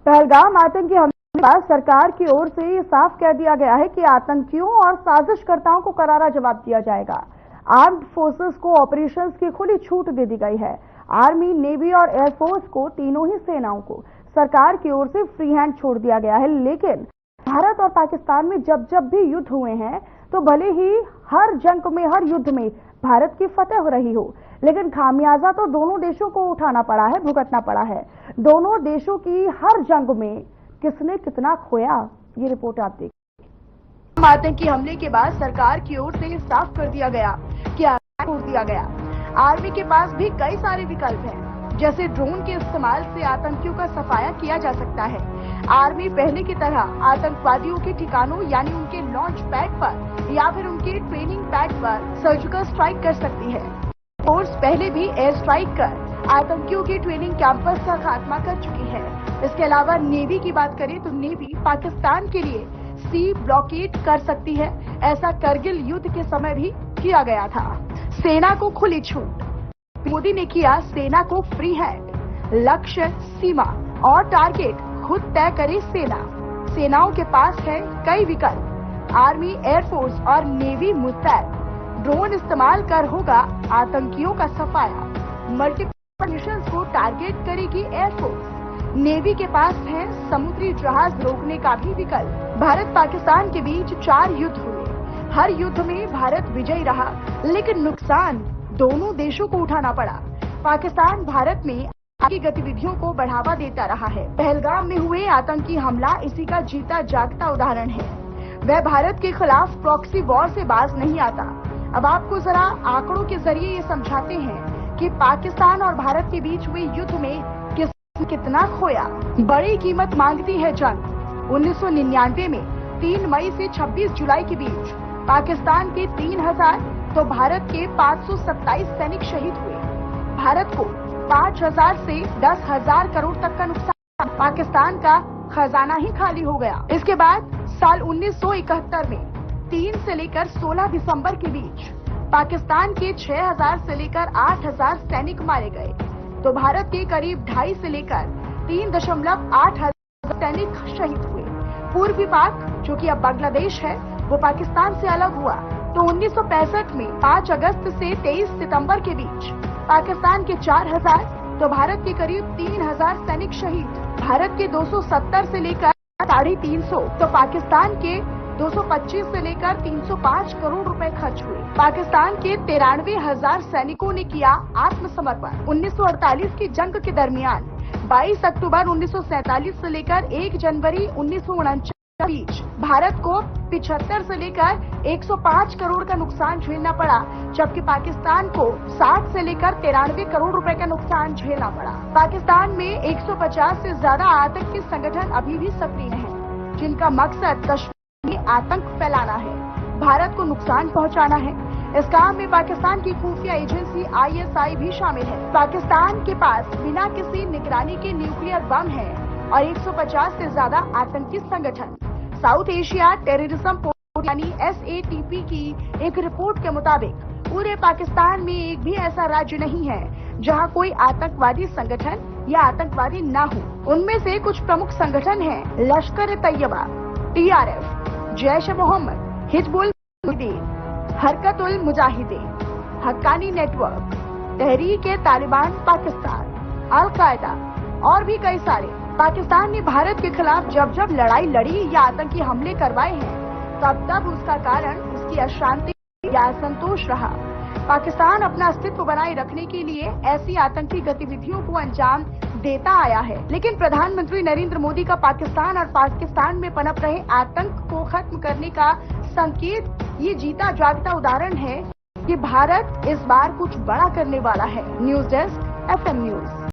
पहलगाम आतंकी हमले के बाद सरकार की ओर से ये साफ कह दिया गया है कि आतंकियों और साजिशकर्ताओं को करारा जवाब दिया जाएगा। आर्म्ड फोर्सेस को ऑपरेशंस की खुली छूट दे दी गई है। आर्मी, नेवी और एयरफोर्स को, तीनों ही सेनाओं को सरकार की ओर से फ्री हैंड छोड़ दिया गया है। लेकिन भारत और पाकिस्तान में जब जब भी युद्ध हुए हैं तो भले ही हर जंग में, हर युद्ध में भारत की फतह हो रही हो, लेकिन खामियाजा तो दोनों देशों को उठाना पड़ा है, भुगतना पड़ा है। दोनों देशों की हर जंग में किसने कितना खोया, ये रिपोर्ट आप देखिए। आतंकी हमले के बाद सरकार की ओर से साफ कर दिया गया कि छोड़ दिया गया। आर्मी के पास भी कई सारे विकल्प हैं, जैसे ड्रोन के इस्तेमाल से आतंकियों का सफाया किया जा सकता है। आर्मी पहले की तरह आतंकवादियों के ठिकानों यानी उनके लॉन्च पैड पर या फिर उनके ट्रेनिंग पैड पर सर्जिकल स्ट्राइक कर सकती है। फोर्स पहले भी एयर स्ट्राइक कर आतंकियों के ट्रेनिंग कैंपस का खात्मा कर चुकी है। इसके अलावा नेवी की बात करें तो नेवी पाकिस्तान के लिए सी ब्लॉकेट कर सकती है। ऐसा करगिल युद्ध के समय भी किया गया था। सेना को खुली छूट, मोदी ने किया सेना को फ्री हैंड। लक्ष्य, सीमा और टारगेट खुद तय करे सेना। सेनाओं के पास है कई विकल्प। आर्मी, एयरफोर्स और नेवी मुस्तैद। ड्रोन इस्तेमाल कर होगा आतंकियों का सफाया। मल्टीपल मिशंस को टारगेट करेगी एयरफोर्स। नेवी के पास है समुद्री जहाज रोकने का भी विकल्प। भारत पाकिस्तान के बीच 4 युद्ध हुए। हर युद्ध में भारत विजयी रहा, लेकिन नुकसान दोनों देशों को उठाना पड़ा। पाकिस्तान भारत में आतंकी गतिविधियों को बढ़ावा देता रहा है। पहलगाम में हुए आतंकी हमला इसी का जीता जागता उदाहरण है। वह भारत के खिलाफ प्रॉक्सी वॉर से बाज नहीं आता। अब आपको जरा आंकड़ों के जरिए ये समझाते हैं कि पाकिस्तान और भारत के बीच हुए युद्ध में किसने कितना खोया। बड़ी कीमत मांगती है जंग। 1999 में 3 मई से 26 जुलाई के बीच पाकिस्तान के 3000 तो भारत के 527 सैनिक शहीद हुए। भारत को 5000 से 10,000 करोड़ तक का नुकसान। पाकिस्तान का खजाना ही खाली हो गया। इसके बाद साल 1971 में 3 से लेकर 16 दिसंबर के बीच पाकिस्तान के 6000 से लेकर 8000 सैनिक मारे गए, तो भारत के करीब 2.5 से लेकर 3.8 हजार सैनिक शहीद हुए। पूर्वी पाक, जो कि अब बांग्लादेश है, वो पाकिस्तान से अलग हुआ तो 1965 में 5 अगस्त से 23 सितंबर के बीच पाकिस्तान के 4000 तो भारत के करीब 3000 सैनिक शहीद। भारत के 270 से लेकर 350 तो पाकिस्तान के 225 से लेकर 305 करोड़ रुपए खर्च हुए। पाकिस्तान के 93,000 सैनिकों ने किया आत्मसमर्पण। 1948 की जंग के दरमियान 22 अक्टूबर 1947 से लेकर 1 जनवरी 1949 के बीच भारत को 75 से लेकर 105 करोड़ का नुकसान झेलना पड़ा, जबकि पाकिस्तान को 60 से लेकर 93 करोड़ रुपए का नुकसान झेलना पड़ा। पाकिस्तान में 150 से ज्यादा आतंकी संगठन अभी भी सक्रिय हैं, जिनका मकसद कश्मीर में आतंक फैलाना है, भारत को नुकसान पहुंचाना है। इस काम में पाकिस्तान की खुफिया एजेंसी ISI भी शामिल है। पाकिस्तान के पास बिना किसी निगरानी के न्यूक्लियर बम है और 150 से ज्यादा आतंकी संगठन। साउथ एशिया टेररिज्म पोर्ट यानी SATP की एक रिपोर्ट के मुताबिक पूरे पाकिस्तान में एक भी ऐसा राज्य नहीं है जहां कोई आतंकवादी संगठन या आतंकवादी न हो। उनमें से कुछ प्रमुख संगठन हैं: Lashkar-e-Taiba, TRF, Jaish-e-Mohammed, Hizbul Mujahideen, हरकत-उल-मुजाहिदीन, Haqqani network, Tehrik-e-Taliban Pakistan, al Qaeda और भी कई सारे। पाकिस्तान ने भारत के खिलाफ जब जब लड़ाई लड़ी या आतंकी हमले करवाए हैं, तब तब उसका कारण उसकी अशांति या असंतोष रहा। पाकिस्तान अपना अस्तित्व बनाए रखने के लिए ऐसी आतंकी गतिविधियों को अंजाम देता आया है, लेकिन प्रधानमंत्री नरेंद्र मोदी का पाकिस्तान और पाकिस्तान में पनप रहे आतंक को खत्म करने का संकेत ये जीता जागता उदाहरण है कि भारत इस बार कुछ बड़ा करने वाला है। News desk, FM news.